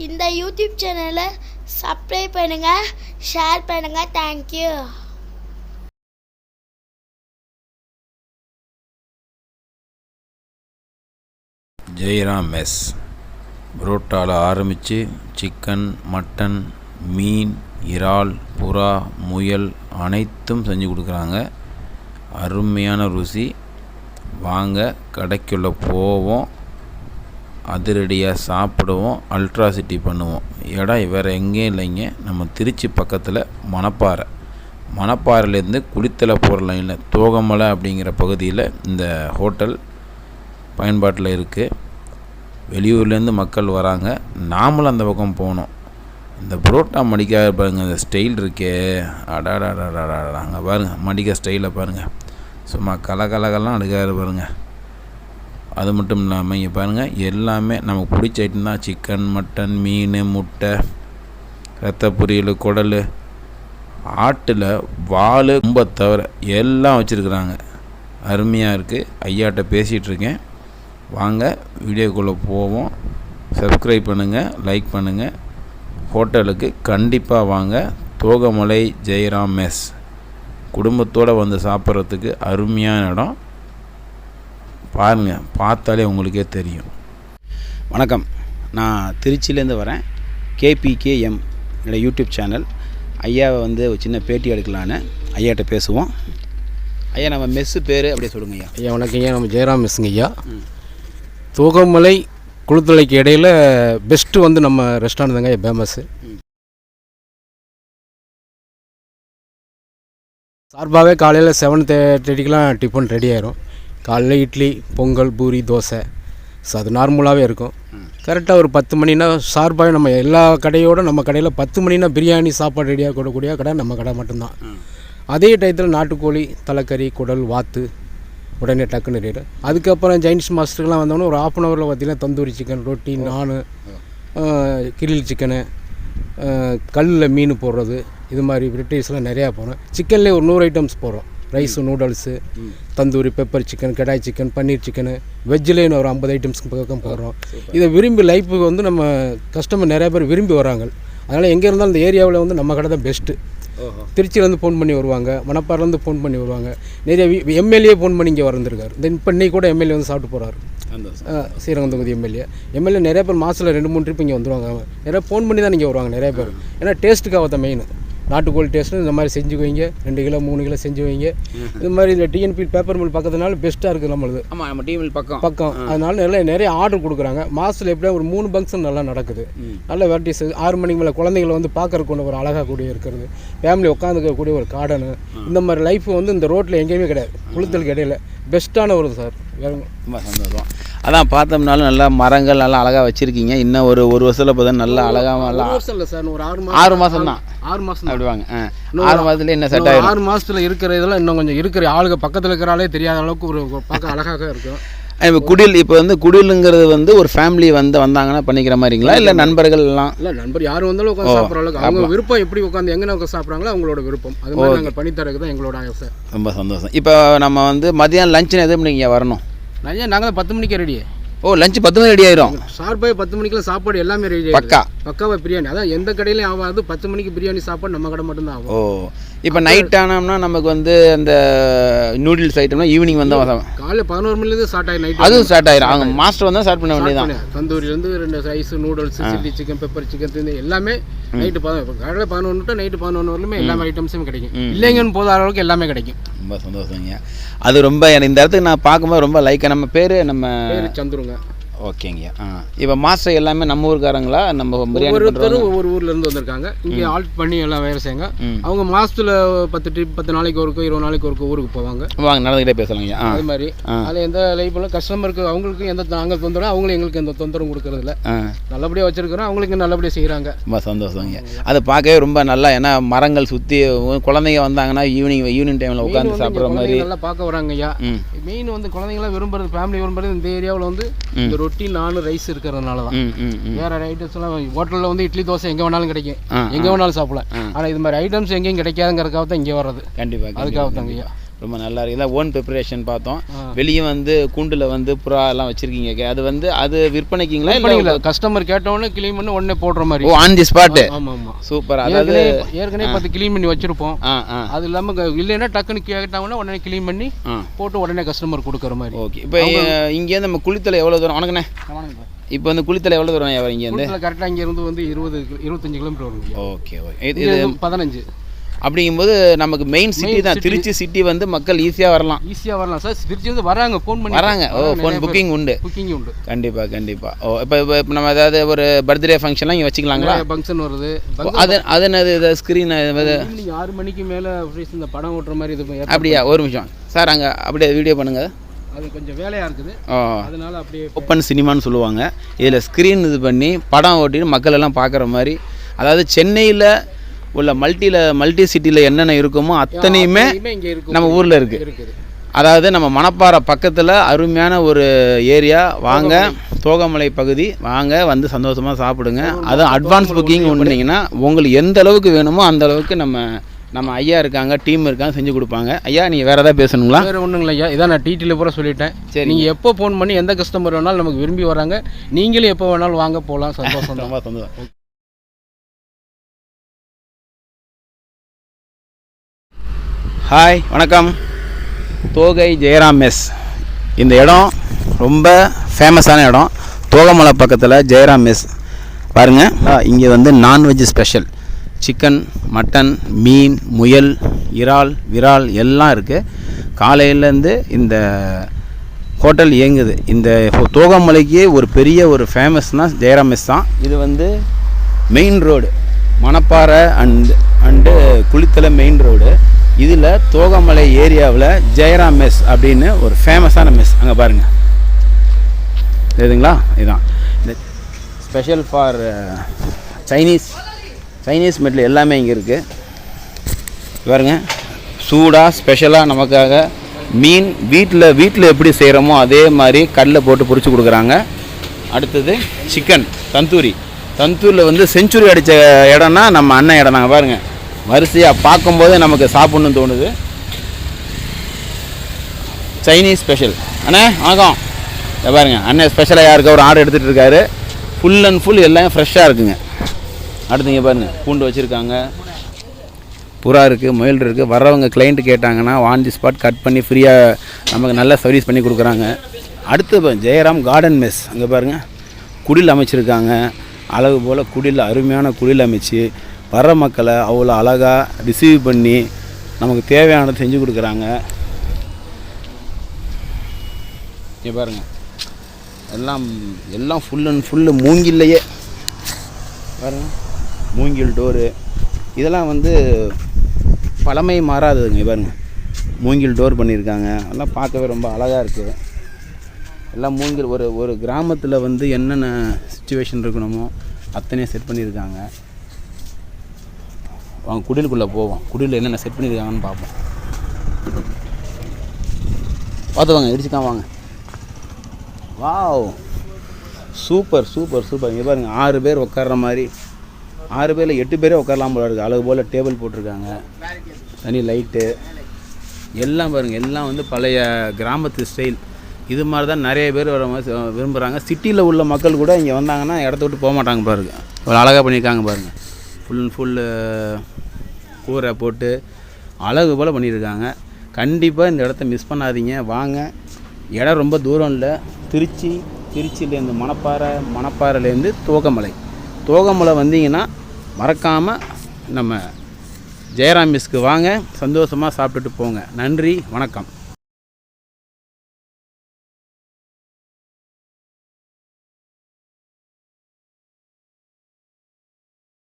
இந்த யூடியூப் சேனலை சப்ஸ்கிரைப் பண்ணுங்கள், ஷேர் பண்ணுங்கள். தேங்க்யூ. ஜெயராம் மெஸ் புரோட்டாவில் ஆரம்பித்து சிக்கன், மட்டன், மீன், இறால், புறா, முயல் அனைத்தும் செஞ்சு கொடுக்குறாங்க. அருமையான ருசி. வாங்க, கடைக்குள்ளே போவோம், அதிரடியாக சாப்பிடுவோம், அல்ட்ராசிட்டி பண்ணுவோம். இடம் வேறு எங்கேயும் இல்லைங்க, நம்ம திருச்சி பக்கத்தில் மணப்பாறையிலேருந்து குளித்தலை போகிற லைனில் தோகமலை அப்படிங்கிற பகுதியில் இந்த ஹோட்டல் பயன்பாட்டில் இருக்குது. வெளியூர்லேருந்து மக்கள் வராங்க, நாமளும் அந்த பக்கம் போனோம். இந்த புரோட்டா மடிக்க பாருங்கள், இந்த ஸ்டைல் இருக்கே, அங்கே பாருங்கள், மடிக்க ஸ்டைலை பாருங்கள், சும்மா கலகலகெல்லாம் அடுக்காரு பாருங்கள். அது மட்டும் இல்லாமல் இங்கே பாருங்கள், எல்லாமே நமக்கு பிடிச்ச ஐட்டம் தான். சிக்கன், மட்டன், மீன், முட்டை, ரத்த பொரியல், குடல், ஆட்டில் வால், ரொம்ப தவிர எல்லாம் வச்சுருக்குறாங்க. அருமையாக இருக்குது. ஐயாட்ட பேசிகிட்ருக்கேன். வாங்க வீடியோக்குள்ளே போவோம். சப்ஸ்கிரைப் பண்ணுங்கள், லைக் பண்ணுங்கள். ஹோட்டலுக்கு கண்டிப்பாக வாங்க. தோகமலை ஜெயராம் மெஸ் குடும்பத்தோடு வந்து சாப்பிட்றதுக்கு அருமையான இடம். பாருங்கள், பார்த்தாலே உங்களுக்கே தெரியும். வணக்கம், நான் திருச்சியிலேருந்து வரேன். K.PK.M என்னோடய யூடியூப் சேனல். ஐயாவை வந்து ஒரு சின்ன பேட்டி எடுக்கலான்னு ஐயாட்ட பேசுவோம். ஐயா, நம்ம மெஸ்ஸு பேர் அப்படியே சொல்லுங்க ஐயா. ஐயா வணக்கம் ஐயா, நம்ம ஜெயராம் மெஸ்ஸுங்க ஐயா. தோகமலை குளித்தலைக்கு இடையில் பெஸ்ட்டு வந்து நம்ம ரெஸ்டாரண்ட் தாங்க ஐயா ஃபேமஸ்ஸு. சார்பாகவே காலையில் 7:30 டிஃபன் ரெடி ஆயிரும். காலையில் இட்லி, பொங்கல், பூரி, தோசை. ஸோ அது நார்மலாகவே இருக்கும். கரெக்டாக ஒரு 10 மணினா சார்பாகவே நம்ம எல்லா கடையோடு நம்ம கடையில் 10 மணினா பிரியாணி சாப்பாடு ரெடியாக கொடுக்கக்கூடிய கடை நம்ம கடை மட்டும்தான். அதே டயத்தில் நாட்டுக்கோழி, தலைக்கறி, குடல், வாத்து உடனே டக்குன்னு ரெடி. அதுக்கப்புறம் சைனீஸ் மாஸ்டருக்குலாம் வந்தோன்னே ஒரு 1/2 hour பார்த்திங்கன்னா தந்தூரி சிக்கன், ரொட்டி, நான், கிரில் சிக்கனு, கல்லில் மீன் போடுறது, இது மாதிரி வெரைட்டிஸ்லாம் நிறையா போகிறோம். சிக்கன்லேயே ஒரு 100 ஐட்டம்ஸ் போடுறோம். Rice, noodles, tandoori, pepper chicken, kadai chicken, paneer chicken, வெஜ்ஜிலேயே ஒரு 50 ஐட்டம்ஸ்க்கு பக்கம் போடுறோம். இதை விரும்பி லைஃபுக்கு வந்து நம்ம கஸ்டமர் நிறையா பேர் விரும்பி வராங்க. அதனால் எங்கே இருந்தாலும் இந்த ஏரியாவில் வந்து நம்ம கடை தான் பெஸ்ட்டு. திருச்சியிலேருந்து ஃபோன் பண்ணி வருவாங்க, மணப்பாறையிலேருந்து ஃபோன் பண்ணி வருவாங்க. நிறைய எம்எல்ஏ ஃபோன் பண்ணி இங்கே வந்துருக்காரு. இப்போ இன்னைக்கு கூட எம்எல்ஏ வந்து சாப்பிட்டு போகிறாரு. ஸ்ரீரங்கம் தொகுதி எம்எல்ஏ நிறைய பேர் மாதத்தில் 2-3 ட்ரிப் இங்கே வந்துடுவாங்க. நிறைய ஃபோன் பண்ணி தான் இங்கே வருவாங்க நிறைய பேர். ஏன்னா டேஸ்ட்டுக்காக தான் மெயின். நாட்டுக்கோழி டேஸ்ட்டு இந்த மாதிரி செஞ்சு வைங்க, 2 கிலோ 3 கிலோ செஞ்சு வைங்க. இது மாதிரி இந்த டிஎன்பி பேப்பர் மில் பக்கத்துனால பெஸ்ட்டாக இருக்குது நம்மளுது. ஆமாம், நம்ம டிஎன்பில் பக்கம். அதனால நிறைய ஆர்டர் கொடுக்குறாங்க. மாதத்தில் எப்படியா ஒரு 3 ஃபங்க்ஷன் நல்லா நடக்குது. நல்ல வெரைட்டிஸ். 6 மணிக்கு மேலே குழந்தைங்களை வந்து பார்க்கறக்கு ஒன்று ஒரு அழகாக கூடிய இருக்கிறது, ஃபேமிலி உட்காந்துக்கக்கூடிய ஒரு கார்டனு, இந்த மாதிரி லைஃப் வந்து இந்த ரோட்டில் எங்கேயுமே கிடையாது. குளித்தலுக்கு இடையில பெஸ்ட்டான ஒரு சார். ரொம்ப சந்தோஷம். அதான் பார்த்தோம்னாலும் நல்லா மரங்கள் நல்லா அழகாக வச்சுருக்கீங்க. இன்னும் ஒரு வருஷத்தில் பார்த்தா நல்லா அழகாக. நல்லா வருஷம் இல்லை சார், ஒரு 6 மாதம் தான். 6 மாதம் அப்படிவாங்க. 6 மாதத்துல என்ன செட் ஆகிடும். 6 மாதத்தில் இருக்கிற இதெல்லாம் இன்னும் கொஞ்சம் இருக்கிற ஆளுங்க பக்கத்தில் இருக்கிற ஆளே தெரியாத அளவுக்கு ஒரு பார்க்க அழகாக இருக்கும். இப்போ குடிலுங்கிறது வந்து ஒரு ஃபேமிலி வந்தாங்கன்னா பண்ணிக்கிற மாதிரிங்களா, இல்லை நண்பர்கள் எல்லாம்? இல்லை, நண்பர் யார் வந்தாலும் உட்காந்து சாப்பிட்ற அளவுக்கு அவங்க விருப்பம். எப்படி உட்காந்து எங்கே உட்காந்து சாப்பிட்றாங்களோ அவங்களோட விருப்பம். அது மாதிரி நாங்கள் பண்ணித்தரக்கு தான் எங்களோட ஆசை. ரொம்ப சந்தோஷம். இப்போ நம்ம வந்து மதியானம் லஞ்சுன்னு எது மணிக்கு வரணும்? நாங்கள் 10 மணிக்கு ரெடி. லஞ்சு 10 மணி ரெடி ஆயிரும். சார்பாக 10 மணிக்கெல்லாம் சாப்பாடு எல்லாமே ரெடி. பக்காவாக பிரியாணி. அதான் எந்த கடையிலையும் ஆகாது. 10 மணிக்கு பிரியாணி சாப்பாடு நம்ம கடை மட்டும்தான் ஆகும். இப்போ நைட் ஆனோம்னா நமக்கு வந்து அந்த நூடுல்ஸ் ஐட்டம்லாம் ஈவினிங் வந்து காலையில் 11 மணிலேருந்து ஸ்டார்ட் ஆகி நைட் அதுவும் ஸ்டார்ட் ஆயிரும். அவங்க மாஸ்டர் வந்தால் ஸ்டார்ட் பண்ண வேண்டியதான். தந்தூரிலேருந்து 2 rice, noodles, chilli chicken, pepper chicken எல்லாமே நைட்டு காலையில் 11 டு நைட்டு 11 வரலுமே எல்லாமே ஐட்டம்ஸும் கிடைக்கும். இல்லைங்கன்னு போதாத அளவுக்கு எல்லாமே கிடைக்கும். ரொம்ப சந்தோஷங்க. அது ரொம்ப இந்த இடத்துக்கு நான் பார்க்கும்போது ரொம்ப லைக். நம்ம பேர் சந்துருங்க. ஓகேங்கய்யா. இப்போ மாஸ்டர் எல்லாமே நம்ம ஊருக்காரங்களா? நம்ம ஒவ்வொருத்தரும் ஒவ்வொரு ஊர்லேருந்து வந்திருக்காங்க. இங்கே ஆல்ட் பண்ணி எல்லாம் வேலை செய்யுங்க. அவங்க மாதத்தில் 10 ட்ரிப், 10 நாளைக்கு ஒருக்கும் 20 நாளைக்கு ஒருக்கும் ஊருக்கு போவாங்க. வாங்க, நடந்துக்கிட்டே பேசலாங்க. அது மாதிரி அதில் எந்த லைஃப்பில் கஸ்டமருக்கு அவங்களுக்கு எந்த நாங்கள் தொந்தரவு, அவங்களும் எங்களுக்கு எந்த தொந்தரவும் கொடுக்கறதில்ல. நல்லபடியாக வச்சுருக்கிறோம், அவங்களுக்கு நல்லபடியாக செய்கிறாங்க. ரொம்ப சந்தோஷங்க. அதை பார்க்கவே ரொம்ப நல்லா. ஏன்னா மரங்கள் சுற்றி குழந்தைங்க வந்தாங்கன்னா ஈவினிங் டைமில் உட்காந்து சாப்பிட்ற மாதிரி நல்லா பார்க்க வராங்க ஐயா. மெயின் வந்து குழந்தைங்களாம் விரும்புறது, ஃபேமிலி விரும்புறது இந்த ஏரியாவில் வந்து ரொட்டி, நான், ரைஸ் இருக்கிறதுனால தான். வேற ஐட்டம்ஸ் எல்லாம் ஹோட்டலில் வந்து இட்லி, தோசை எங்கே வேணாலும் கிடைக்கும், எங்கே வேணாலும் சாப்பிடலாம். ஆனால் இது மாதிரி ஐட்டம்ஸ் எங்கேயும் கிடைக்காதுங்கிறதுக்காக தான் இங்கே வர்றது. கண்டிப்பாக அதுக்காக தாங்க ஐயா. ரொம்ப நல்லா இருக்குது. இதான் ஓன் ப்ரிப்பரேஷன் பார்த்தோம். வெளியே வந்து கூண்டில் வந்து புறா எல்லாம் வச்சுருக்கீங்க. அது வந்து அது விற்பனைக்குங்களா இல்லை கஸ்டமர் கேட்டவொடனே க்ளீன் பண்ணி உடனே போடுற மாதிரி? ஓ, ஆன் தி ஸ்பாட்டு. ஆமாம். சூப்பர். அதாவது ஏற்கனவே 10 க்ளீன் பண்ணி வச்சுருப்போம். அது இல்லாமல் இல்லைன்னா டக்குன்னு கேட்டாங்கன்னா உடனே க்ளீன் பண்ணி போட்டு உடனே கஸ்டமர் கொடுக்குற மாதிரி. ஓகே. இப்போ இங்கேருந்து நம்ம குளித்தலை எவ்வளோ தூரம்? வணக்கண்ணே. இப்போ வந்து குளித்தலை எவ்வளோ தூரம் இங்கேருந்து? கரெக்டாக இங்கேருந்து வந்து 25 கிலோமீட்டர் வரும். Okay okay. இது 15. அப்படிங்கும்போது நமக்கு மெயின் சிட்டி தான். திருச்சி சிட்டி வந்து மக்கள் ஈஸியாக வரலாம் சார். திருச்சி வந்து வராங்க, ஃபோன் பண்ணி வராங்க. ஓ, ஃபோன் புக்கிங் உண்டு. கண்டிப்பாக. ஓ, இப்போ நம்ம ஏதாவது ஒரு பர்த்டே ஃபங்க்ஷன்லாம் இங்கே வச்சுக்கலாங்களா? ஃபங்க்ஷன் வருது. அது என்னது ஸ்க்ரீன் 6 மணிக்கு மேலே இந்த படம் ஓட்டுற மாதிரி இது. அப்படியா? ஒரு நிமிஷம் சார், அங்கே அப்படியே வீடியோ பண்ணுங்கள். அது கொஞ்சம் வேலையாக இருக்குது, அதனால் அப்படியே ஓப்பன் சினிமான்னு சொல்லுவாங்க. இதில் ஸ்க்ரீன் இது பண்ணி படம் ஓட்டின்னு மக்கள் எல்லாம் பார்க்குற மாதிரி. அதாவது சென்னையில் உள்ள மல்டி சிட்டியில் என்னென்ன இருக்குமோ அத்தனையுமே நம்ம ஊரில் இருக்குது. அதாவது நம்ம மணப்பாறை பக்கத்தில் அருமையான ஒரு ஏரியா. வாங்க, தோகமலை பகுதி வாங்க, வந்து சந்தோஷமாக சாப்பிடுங்க. அதுவும் அட்வான்ஸ் புக்கிங் பண்ணிங்கன்னா உங்களுக்கு எந்த அளவுக்கு வேணுமோ அந்த அளவுக்கு நம்ம ஐயா இருக்காங்க, டீம் இருக்காங்க, செஞ்சு கொடுப்பாங்க. ஐயா, நீங்கள் வேறு ஏதாவது பேசணுங்களா? வேறு ஒன்றுங்களா ஐயா, இதான் நான் டீட்டில் பூரா சொல்லிட்டேன். சரி, நீங்கள் எப்போ ஃபோன் பண்ணி எந்த கஸ்டமர் வேணாலும் நமக்கு விரும்பி வராங்க. நீங்களும் எப்போ வேணாலும் வாங்க, போகலாம். சந்தோஷம். ரொம்ப சந்தோஷம். ஹாய், வணக்கம். தோகை ஜெயராம் மெஸ். இந்த இடம் ரொம்ப ஃபேமஸான இடம். தோகமலை பக்கத்தில் ஜெயராம் மெஸ் பாருங்கள். இங்கே வந்து நான்வெஜ் ஸ்பெஷல். சிக்கன், மட்டன், மீன், முயல், இறால், விரால் எல்லாம் இருக்குது. காலையிலேருந்து இந்த ஹோட்டல் இயங்குது. இந்த தோகமலைக்கு ஒரு பெரிய ஒரு ஃபேமஸ்னால் ஜெயராம் மெஸ் தான். இது வந்து main road, Manapparai and Kulithalai main road. இதில் தோகமலை ஏரியாவில் ஜெயராம் மெஸ் அப்படின்னு ஒரு ஃபேமஸான மெஸ். அங்கே பாருங்கள், தெரியுதுங்களா? இதுதான் இந்த ஸ்பெஷல் ஃபார் சைனீஸ் மெட்டில் எல்லாமே இங்கே இருக்குது. பாருங்க, சூடாக ஸ்பெஷலாக நமக்காக மீன் வீட்டில் எப்படி செய்கிறோமோ அதே மாதிரி கல்லில் போட்டு பொரிச்சு கொடுக்குறாங்க. அடுத்தது சிக்கன் தந்தூரில் வந்து செஞ்சுரி அடித்த இடம்னா நம்ம அண்ணன் இடம். நாங்கள் பாருங்கள், வரிசையாக பார்க்கும்போது நமக்கு சாப்பிட்ணுன்னு தோணுது. Chinese special. அண்ணே வணக்கம். இதை பாருங்கள், அண்ணன் ஸ்பெஷலாக யாருக்கு ஒரு ஆர்டர் எடுத்துகிட்டு இருக்காரு. ஃபுல் அண்ட் ஃபுல் எல்லாம் ஃப்ரெஷ்ஷாக இருக்குங்க. அடுத்து இங்கே பாருங்கள், பூண்டு வச்சுருக்காங்க, புறா இருக்குது, முயல் இருக்குது. வர்றவங்க கிளைண்ட்டு கேட்டாங்கன்னா ஆன் தி ஸ்பாட் கட் பண்ணி ஃப்ரீயாக நமக்கு நல்ல சர்வீஸ் பண்ணி கொடுக்குறாங்க. அடுத்து ஜெயராம் கார்டன் மெஸ். அங்கே பாருங்கள், குடில் அமைச்சிருக்காங்க. அழகு போல் குடில், அருமையான குடில் அமைச்சு வர்ற மக்களை அவ்வளோ அழகாக ரிசீவ் பண்ணி நமக்கு தேவையானதை செஞ்சு கொடுக்குறாங்க. இங்கே பாருங்கள், எல்லாம் ஃபுல் அண்ட் ஃபுல்லு மூங்கில்லையே பாருங்கள். மூங்கில் டோரு இதெல்லாம் வந்து பழமை மாறாததுங்க. பாருங்கள், மூங்கில் டோர் பண்ணியிருக்காங்க. எல்லாம் பார்க்கவே ரொம்ப அழகாக இருக்குது. எல்லாம் மூங்கில். ஒரு கிராமத்தில் வந்து என்னென்ன சிச்சுவேஷன் இருக்கணுமோ அத்தனையும் செட் பண்ணியிருக்காங்க. வாங்க குடிலுக்குள்ளே போவோம். குடிலில் என்னென்ன செட் பண்ணியிருக்காங்கன்னு பார்ப்போம். பார்த்துவாங்க, இடிச்சுக்காம வாங்க. Wow, super. இங்கே பாருங்கள், 6 பேர் உட்கார்ற மாதிரி. 6 பேரில் 8 பேரே உட்காரலாம் போல இருக்குது. அழகு போல் டேபிள் போட்டிருக்காங்க, தனி லைட்டு எல்லாம் பாருங்கள். எல்லாம் வந்து பழைய கிராமத்து ஸ்டைல். இது மாதிரி தான் நிறைய பேர் வர மாதிரி விரும்புகிறாங்க. சிட்டியில் உள்ள மக்கள் கூட இங்கே வந்தாங்கன்னா இடத்த விட்டு போக மாட்டாங்க. பாருங்க, ஒரு அழகாக பண்ணியிருக்காங்க பாருங்கள். ஃபுல் அண்ட் ஃபுல்லு கூரை போட்டு அழகு போல் பண்ணியிருக்காங்க. கண்டிப்பாக இந்த இடத்த மிஸ் பண்ணாதீங்க, வாங்க. இடம் ரொம்ப தூரம் இல்லை. திருச்சியிலேருந்து மணப்பாறையிலேருந்து தோகமலை வந்தீங்கன்னா மறக்காமல் நம்ம ஜெயராம் மெஸ்க்கு வாங்க, சந்தோஷமாக சாப்பிட்டுட்டு போங்க. நன்றி, வணக்கம்.